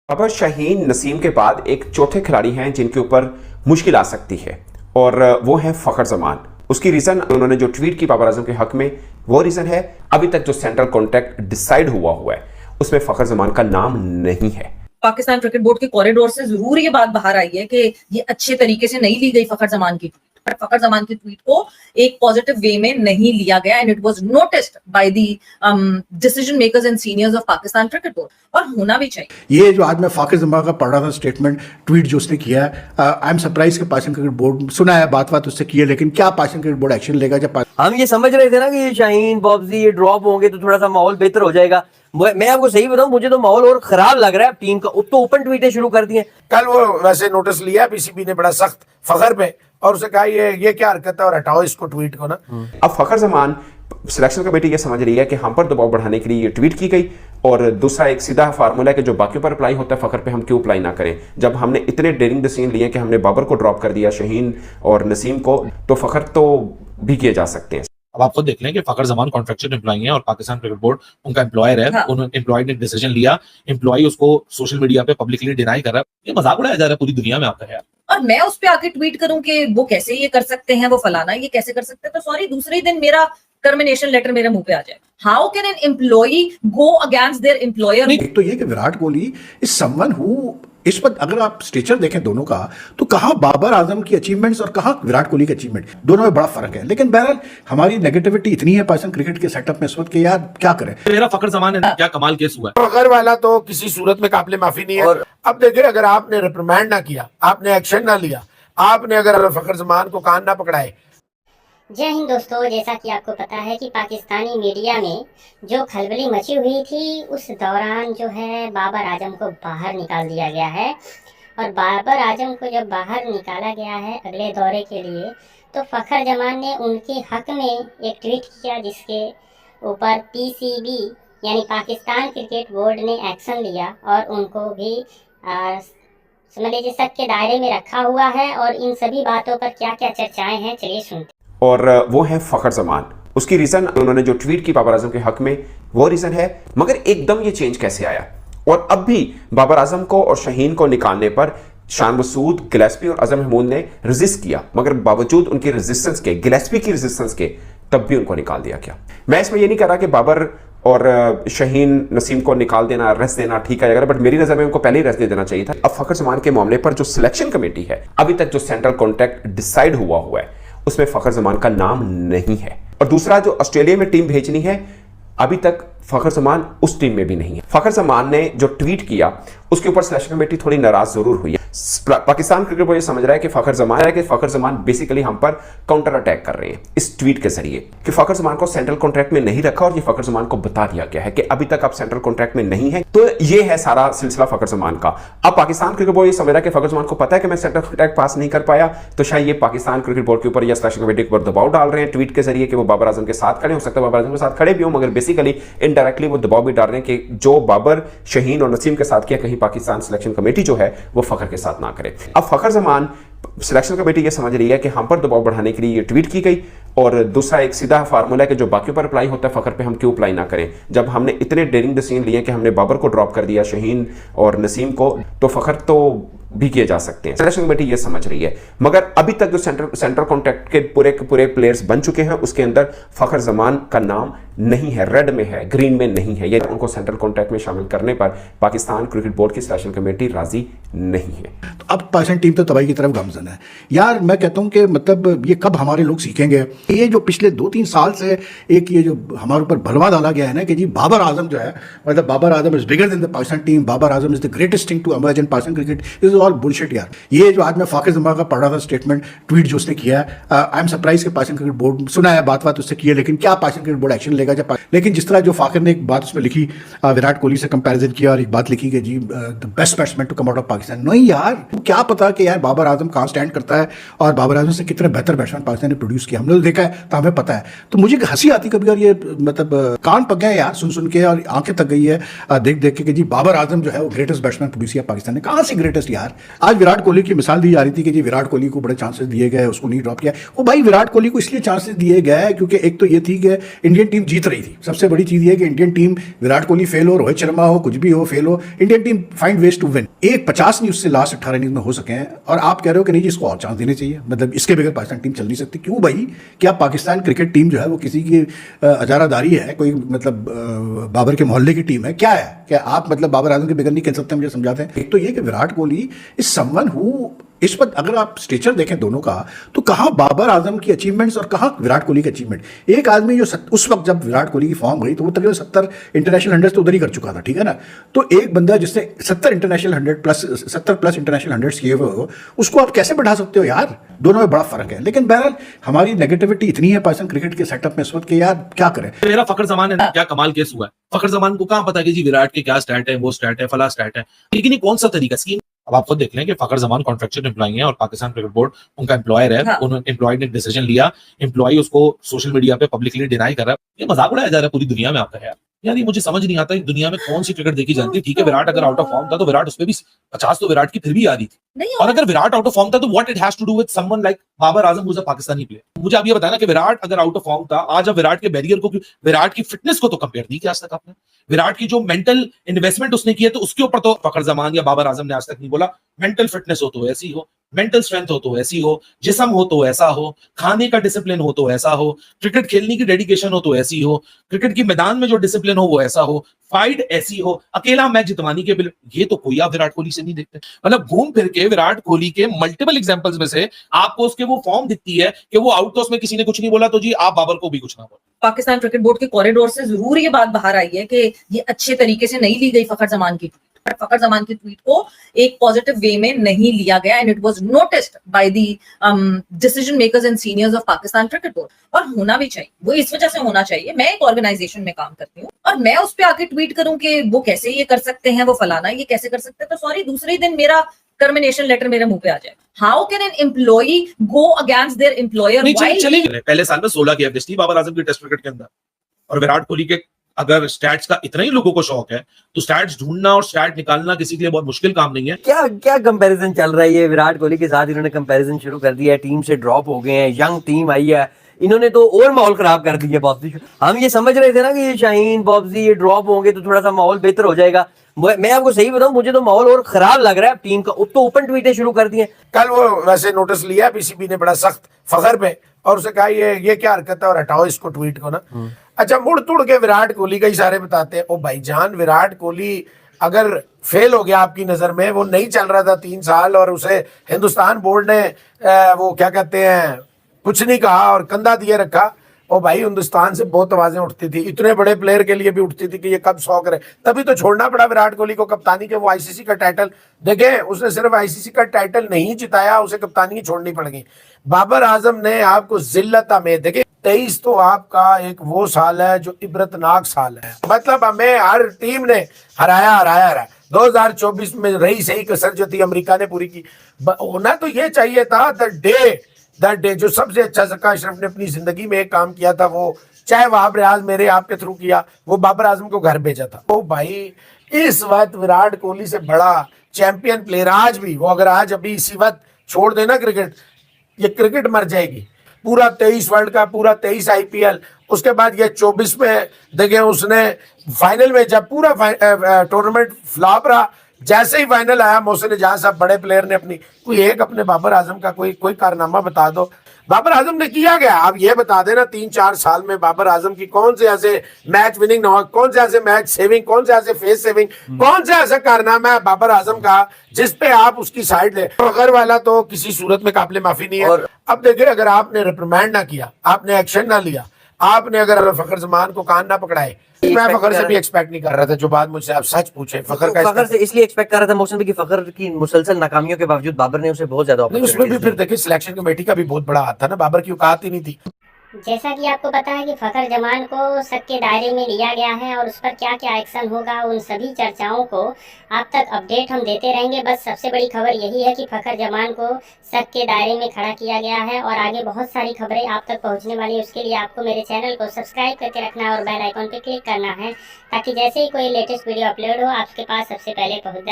अब शाहीन नसीम के बाद एक चौथे खिलाड़ी हैं जिनके ऊपर मुश्किल आ सकती है और वो है फखर जमान। उसकी रीजन उन्होंने जो ट्वीट की बाबर आजम के हक में, वो रीजन है अभी तक जो सेंट्रल कॉन्ट्रैक्ट डिसाइड हुआ है उसमें फखर जमान का नाम नहीं है। पाकिस्तान क्रिकेट बोर्ड के कॉरिडोर से जरूर ये बात बाहर आई है कि ये अच्छे तरीके से नहीं ली गई फखर जमान की ट्वीट। फखर जमान की ट्वीट को एक पॉजिटिव वे में नहीं लिया गया and it was noticed by the decision makers and seniors of Pakistan cricket board, और होना भी चाहिए। ये जो आज मैं फखर जमान का पढ़ रहा था स्टेटमेंट, ट्वीट जो उसने किया है, आई एम सरप्राइज कि पाकिस्तान क्रिकेट बोर्ड, सुना है बात उससे की है, लेकिन क्या पाकिस्तान क्रिकेट बोर्ड एक्शन लेगा? जब हम ये समझ रहे थे ना कि शाहीन बॉब्जी ये ड्रॉप होंगे तो थोड़ा सा माहौल बेहतर हो जाएगा। मैं आपको सही बताऊं, मुझे तो माहौल और खराब लग रहा है टीम का। तो ओपन ट्वीटें शुरू कर दिए। कल वो वैसे नोटिस लिया पीसीबी ने बड़ा सख्त फखर पे, और उसे कहा ये क्या हरकत है और हटाओ इसको ट्वीट को ना। अब फखर जमान सिलेक्शन कमेटी ये समझ रही है कि हम पर दबाव बढ़ाने के लिए ये ट्वीट की गई, और दूसरा एक सीधा फार्मूला है कि जो बाकियों पर अप्लाई होता है फखर पे हम क्यों अप्लाई ना करें। जब हमने इतने डेयरिंग डिसीजन लिए कि हमने बाबर को ड्रॉप कर दिया, शाहीन और नसीम को, तो फखर तो भी किए जा सकते हैं। अब आप खुद देख लें कि फखर जमान कॉन्ट्रैक्चुअल एम्प्लॉई है और पाकिस्तान क्रिकेट बोर्ड उनका एम्प्लॉयर है। उन्होंने एम्प्लॉय ने डिसीजन लिया, एम्प्लॉय उसको सोशल मीडिया पे पब्लिकली डिनाई कर रहा है। ये मजाक उड़ाया जा रहा है पूरी दुनिया में आपका है। और मैं उस पर आके ट्वीट करूं कि वो कैसे ये कर सकते हैं, वो फलाना ये कैसे कर सकते हैं, तो सॉरी दूसरे ही दिन मेरा टर्मिनेशन लेटर मेरे मुंह पे आ जाए। How can an employee go against their employer? एक तो ये कि Virat Kohli is someone who, इस पर अगर आप स्टेचर देखें दोनों का, तो कहाँ बाबर आजम की अचीवमेंट्स और कहाँ विराट कोहली की अचीवमेंट, दोनों में बड़ा फर्क है। लेकिन बहरहाल हमारी नेगेटिविटी इतनी है पाकिस्तान क्रिकेट के सेटअप में इस वक्त कि यार क्या करें। मेरा फखर जमान है, क्या कमाल केस हुआ है। फखर वाला तो किसी सूरत में काबिल माफी नहीं है। और अब देखिए, अगर आपने रिप्रिमांड ना किया, आपने एक्शन ना लिया, आपने अगर फखर जमान को कान ना पकड़ाए। जय हिंद दोस्तों, जैसा कि आपको पता है कि पाकिस्तानी मीडिया में जो खलबली मची हुई थी, उस दौरान जो है बाबर आजम को बाहर निकाल दिया गया है। और बाबर आजम को जब बाहर निकाला गया है अगले दौरे के लिए, तो फखर जमान ने उनके हक में एक ट्वीट किया जिसके ऊपर पीसीबी यानी पाकिस्तान क्रिकेट बोर्ड ने एक्शन लिया और उनको भी समझ लीजिए सख्त के दायरे में रखा हुआ है। और इन सभी बातों पर क्या क्या चर्चाएं हैं, चलिए सुनते। और वो है फखर जमान। उसकी रीजन उन्होंने जो ट्वीट की बाबर आजम के हक में, वो रीजन है, मगर एकदम ये चेंज कैसे आया? और अब भी बाबर आजम को और शाहीन को निकालने पर शान मसूद, गिलेस्पी और अजम महमूद ने रेजिस्ट किया, मगर बावजूद उनकी रेजिस्टेंस के, गिलेस्पी की रेजिस्टेंस के, तब भी उनको निकाल दिया गया। मैं इसमें ये नहीं कह रहा कि बाबर और शाहीन नसीम को निकाल देना, रेस्ट देना ठीक है, बट मेरी नजर में उनको पहले ही रेस्ट दे देना चाहिए था। अब फखर जमान के मामले पर जो सिलेक्शन कमेटी है, अभी तक जो सेंट्रल कॉन्ट्रैक्ट डिसाइड हुआ है उसमें फखर जमान का नाम नहीं है। और दूसरा, जो ऑस्ट्रेलिया में टीम भेजनी है, अभी तक फखर जमान उस टीम में भी नहीं है। फखर जमान ने जो ट्वीट किया उसके ऊपर सिलेक्शन कमेटी थोड़ी नाराज जरूर हुई है। पाकिस्तान क्रिकेट बोर्ड ये समझ रहा है कि फखर जमान बेसिकली हम पर काउंटर अटैक कर रहे हैं इस ट्वीट के जरिए, कि फखर जमान को सेंट्रल कॉन्ट्रैक्ट में नहीं रखा और ये फखर जमान को बता दिया गया है कि अभी तक आप सेंट्रल कॉन्ट्रैक्ट में नहीं है। तो ये है सारा सिलसिला फखर जमान का। अब पाकिस्तान क्रिकेट बोर्ड ये समझ रहा है कि फखर जमान को पता है कि मैं सेंट्रल कॉन्ट्रैक्ट पास नहीं कर पाया, तो शायद ये पाकिस्तान क्रिकेट बोर्ड के ऊपर या सिलेक्शन कमेटी के ऊपर दबाव डाल रहे हैं ट्वीट के जरिए कि वो बाबर आजम के साथ खड़े हो सकते हैं, बाबर आजम के साथ खड़े भी हो, मगर बेसिकली इनडायरेक्टली वो दबाव भी डाल रहे हैं कि जो बाबर, शाहीन और नसीम के साथ किया, कहीं पाकिस्तान सिलेक्शन कमेटी जो है वो फखर के साथ ना करे। अब फखर जमान सिलेक्शन कमेटी ये समझ रही है कि हम पर दबाव बढ़ाने के लिए ये ट्वीट की गई, और दूसरा एक सीधा फार्मूला है कि जो बाकियों पर अप्लाई होता है फखर पे हम क्यों अप्लाई ना करें। जब हमने इतने डेयरिंग डिसीजन लिए कि हमने बाबर को ड्रॉप कर दिया, शाहीन और नसीम को, तो फखर तो भी किए जा सकते हैं। सिलेक्शन कमेटी ये समझ रही है, मगर अभी तक जो सेंट्रल कॉन्ट्रैक्ट के पूरे प्लेयर्स बन चुके हैं उसके अंदर फखर जमान का नाम नहीं है, रेड में है, ग्रीन में नहीं है। ये उनको सेंट्रल कॉन्ट्रैक्ट में शामिल करने पर पाकिस्तान क्रिकेट बोर्ड की सिलेक्शन कमेटी राजी नहीं है। तो अब पाकिस्तान टीम तो तबाही की तरफ गामजन है यार। मैं कहता हूँ कि मतलब ये कब हमारे लोग सीखेंगे? ये जो पिछले 2-3 साल से एक ये जो हमारे ऊपर भलवा डाला गया है ना कि जी बाबर आजम जो है, मतलब Babar Azam is bigger than the Pakistan team, Babar Azam is the greatest thing to emerge in Pakistan cricket, is all bullshit यार। ये जो आज मैं फखर जमान का पढ़ रहा था स्टेटमेंट, ट्वीट जो उसने किया है, आई एम सरप्राइज कि पाकिस्तान क्रिकेट बोर्ड, सुना है बात उससे की है, लेकिन क्या पाकिस्तान क्रिकेट बोर्ड एक्शन लेगा? जब लेकिन जिस तरह जो फाखिर ने एक बात उसमें लिखी, विराट कोहली से कंपैरिजन किया और एक बात लिखी कि जी the best batsman to come out of Pakistan. नहीं यार, क्या पता कि यार बाबर आजम कहाँ स्टैंड करता है और बाबर आजम से कितने बेहतर बैट्समैन पाकिस्तान ने प्रोड्यूस किया, हमने तो देखा है, तो हमें पता है। तो मुझे हंसी आती कभी यार, ये मतलब कान पक गए यार सुन के, और आंखें तक गई है देख के कि जी बाबर आजम जो है वो ग्रेटेस्ट बैट्समैन प्रोड्यूस किया पाकिस्तान ने। कहाँ से ग्रेटेस्ट यार? आज विराट कोहली की मिसाल दी जा रही थी कि जी विराट कोहली को बड़े चांसेस दिए गए, उसको नहीं ड्रॉप किया। वो भाई विराट कोहली को इसलिए चांसेस दिए गए क्योंकि एक तो ये थी कि इंडियन टीम जीत रही थी। सबसे बड़ी चीज ये है कि Indian team, Virat Kohli fail हो, रोहित शर्मा हो, कुछ भी हो, फेल हो, Indian team find ways to win. एक 50 नहीं उससे लास्ट 18 इनिंग्स में हो सके हैं, और आप कह रहे हो कि नहीं जी इसको और चांस देने चाहिए, मतलब इसके बगैर पाकिस्तान टीम चल नहीं सकती। क्यों भाई? क्या पाकिस्तान क्रिकेट टीम जो है वो किसी की अजारादारी है? कोई मतलब बाबर के मोहल्ले की टीम है? क्या है? क्या आप मतलब बाबर आजम के बगैर नहीं खेल सकते? मुझे समझाते हैं। एक तो ये कि Virat Kohli is someone who, इस पर अगर आप स्टेचर देखें दोनों का, तो कहाँ बाबर आजम की अचीवमेंट्स और कहाँ विराट कोहली की अचीवमेंट। एक आदमी जो उस वक्त जब विराट कोहली की फॉर्म गई तो वो तकरीबन 70 इंटरनेशनल 100 तो उधर ही कर चुका था, ठीक है ना। तो एक बंदा जिसने 70 इंटरनेशनल 100 प्लस 70 प्लस इंटरनेशनल 100 किए हुए हो, उसको आप कैसे बढ़ा सकते हो यार? दोनों में बड़ा फर्क है। लेकिन बहरहाल हमारी नेगेटिविटी इतनी है पाकिस्तान क्रिकेट के सेटअप में इस वक्त कि यार क्या करें। मेरा फखर जमान है ना, क्या कमाल केस हुआ है। फखर जमान को कहाँ पता कि जी विराट के क्या स्टैट है, वो स्टैट है, फला स्टैट है, लेकिन ये कौन सा तरीका स्कीम। अब आप खुद देख लें कि फखर जमान कॉन्ट्रैक्चुअल एम्प्लॉय है और पाकिस्तान क्रिकेट बोर्ड उनका एम्प्लॉयर है। हाँ। उन्होंने एम्प्लॉय ने डिसीजन लिया, एम्प्लॉय उसको सोशल मीडिया पे पब्लिकली डिनाई कर रहा है। ये मजाक उड़ाया जा रहा है पूरी दुनिया में आता है यार। यानी मुझे समझ नहीं आता दुनिया में कौन सी क्रिकेट देखी जाती है। ठीक है, विराट अगर आउट ऑफ फॉर्म था तो विराट उसपे भी 50 तो विराट की फिर भी आ रही थी, नहीं और अगर विराट आउट ऑफ फॉर्म था तो what it has to do with someone like Babar Azam who is a Pakistani player. मुझे आप ये बताना कि विराट अगर आउट ऑफ फॉर्म था, आज अब विराट के बैरियर को, विराट की फिटनेस को तो कंपेयर नहीं किया आज तक आपने। विराट की जो मेंटल इन्वेस्टमेंट उसने की है तो उसके ऊपर तो फखर जमान या बाबर आजम ने आज तक नहीं बोला। मेंटल फिटनेस हो तो ऐसी हो, मेंटल स्ट्रेंथ हो तो ऐसी हो, जिस्म हो तो ऐसा हो, खाने का डिसिप्लिन हो तो ऐसा हो, क्रिकेट खेलने की डेडिकेशन हो तो ऐसी हो, क्रिकेट की मैदान में जो डिसिप्लिन हो वो ऐसा हो, फाइट ऐसी हो, अकेला मैच जितवाने के बिल, ये तो कोई आप विराट कोहली से नहीं देखते। मतलब घूम फिर के विराट कोहली के मल्टीपल एग्जांपल्स में से आपको उसके वो फॉर्म दिखती है कि वो आउट तो उसमें किसी ने कुछ नहीं बोला, तो जी आप बाबर को भी कुछ ना बोलो। पाकिस्तान क्रिकेट बोर्ड के कॉरिडोर से जरूर ये बात बाहर आई है कि ये अच्छे तरीके से नहीं ली गई फखर जमान की ट्वीट, पर फखर जमान की ट्वीट को एक पॉजिटिव वे में नहीं लिया गया, and it was noticed by the decision makers and seniors of Pakistan cricket board. और होना भी चाहिए, वो इस वजह से होना चाहिए, मैं एक ऑर्गेनाइजेशन में काम करती हूँ और मैं उस पर आके ट्वीट करूं कि वो कैसे ये कर सकते हैं, वो फलाना ये कैसे कर सकते हैं, तो सॉरी दूसरे ही दिन मेरा टर्मिनेशन लेटर मेरे मुंह पे आ जाए। How can an employee go against their employer? पहले साल में 16 की एवरेज थी बाबर आजम की टेस्ट क्रिकेट के अंदर, और विराट कोहली के अगर स्टैट्स का इतना ही लोगों को शौक है तो स्टैट्स ढूंढना और स्टैट निकालना किसी के लिए बहुत मुश्किल काम नहीं है। क्या क्या कंपैरिजन चल रहा है ये विराट कोहली के साथ? इन्होंने कंपैरिजन शुरू कर दिया है, टीम से ड्रॉप हो गए हैं, यंग टीम आई है, इन्होंने तो और माहौल खराब कर दिया बॉब्जी। हम ये समझ रहे थे ना कि ये शाहीन बॉब्जी ये ड्रॉप होंगे तो थोड़ा सा माहौल बेहतर हो जाएगा। मैं आपको सही बताऊं, मुझे तो माहौल और खराब लग रहा है टीम का। तो ओपन ट्वीटें शुरू कर दी हैं। कल वो वैसे नोटिस लिया पीसीबी ने बड़ा सख्त फखर पे, और उसे कहा ये क्या हरकत है और हटाओ इसको ट्वीट को ना। अच्छा, मुड़ तुड़ के विराट कोहली का ही सारे बताते हैं। ओ भाईजान, विराट कोहली अगर फेल हो गया आपकी नजर में, वो नहीं चल रहा था 3 साल और उसे हिंदुस्तान बोर्ड ने वो क्या कहते हैं कुछ नहीं कहा और कंधा दिए रखा, और भाई हिंदुस्तान से बहुत आवाजें उठती थी, इतने बड़े प्लेयर के लिए भी उठती थी कि ये कब 100 करे। तभी तो छोड़ना पड़ा विराट कोहली को कप्तानी के। वो आईसीसी का टाइटल देखें, उसने सिर्फ आईसीसी का टाइटल नहीं जिताया, उसे कप्तानी छोड़नी पड़ गई। बाबर आजम ने आपको जिल्लत में देखे। 23 तो आपका एक वो साल है जो इबरतनाक साल है, मतलब हमें हर टीम ने हराया। 2024 में रही सही कसर जो थी अमेरिका ने पूरी की। होना तो ये चाहिए था दैट डे जो सबसे अच्छा ज़का अशरफ ने अपनी जिंदगी में एक काम किया था, वो चाहे वहाब रियाज मेरे आपके थ्रू किया, वो बाबर आजम को घर भेजा था। वो भाई इस वक्त विराट कोहली से बड़ा चैंपियन प्लेयर आज भी, वो अगर आज अभी इसी वक्त छोड़ देना क्रिकेट, ये क्रिकेट मर जाएगी। पूरा 23 वर्ल्ड कप, पूरा 23 आईपीएल, उसके बाद ये 24 में देखें उसने फाइनल में जब पूरा टूर्नामेंट फ्लॉप रहा, जैसे ही फाइनल आया मोहसिन जहां साहब बड़े प्लेयर ने कोई एक अपने बाबर आजम का कोई कारनामा बता दो। बाबर आजम ने किया गया, आप ये बता देना 3-4 साल में बाबर आजम की कौन से ऐसे मैच विनिंग नॉक, कौन से ऐसे मैच सेविंग, कौन से ऐसे फेस सेविंग, कौन से ऐसा कारनामा है बाबर आजम का जिस पे आप उसकी साइड ले। फखर वाला तो किसी सूरत में काबिल माफी नहीं है। और अब देखिए, अगर आपने रिप्रिमेंड ना किया, आपने एक्शन ना लिया, आपने अगर फखर जमान को कान ना पकड़ाए, मैं फखर से भी एक्सपेक्ट नहीं कर रहा था। जो बात मुझसे आप सच पूछे, फखर से इसलिए एक्सपेक्ट कर रहा था मौसम की फखर की मुसलसल नाकामियों के बावजूद बाबर ने उसे बहुत ज्यादा उसमें भी फिर देखिए सिलेक्शन कमेटी का भी बहुत बड़ा हाथ था ना, बाबर की औकात ही नहीं थी। जैसा कि आपको पता है कि फखर जमान को शक के दायरे में लिया गया है और उस पर क्या क्या एक्शन होगा, उन सभी चर्चाओं को आप तक अपडेट हम देते रहेंगे। बस सबसे बड़ी खबर यही है कि फखर जमान को शक के दायरे में खड़ा किया गया है और आगे बहुत सारी खबरें आप तक पहुंचने वाली है। उसके लिए आपको मेरे चैनल को सब्सक्राइब करके रखना है और बेल आइकॉन पर क्लिक करना है, ताकि जैसे ही कोई लेटेस्ट वीडियो अपलोड हो आपके पास सबसे पहले पहुँच जाए।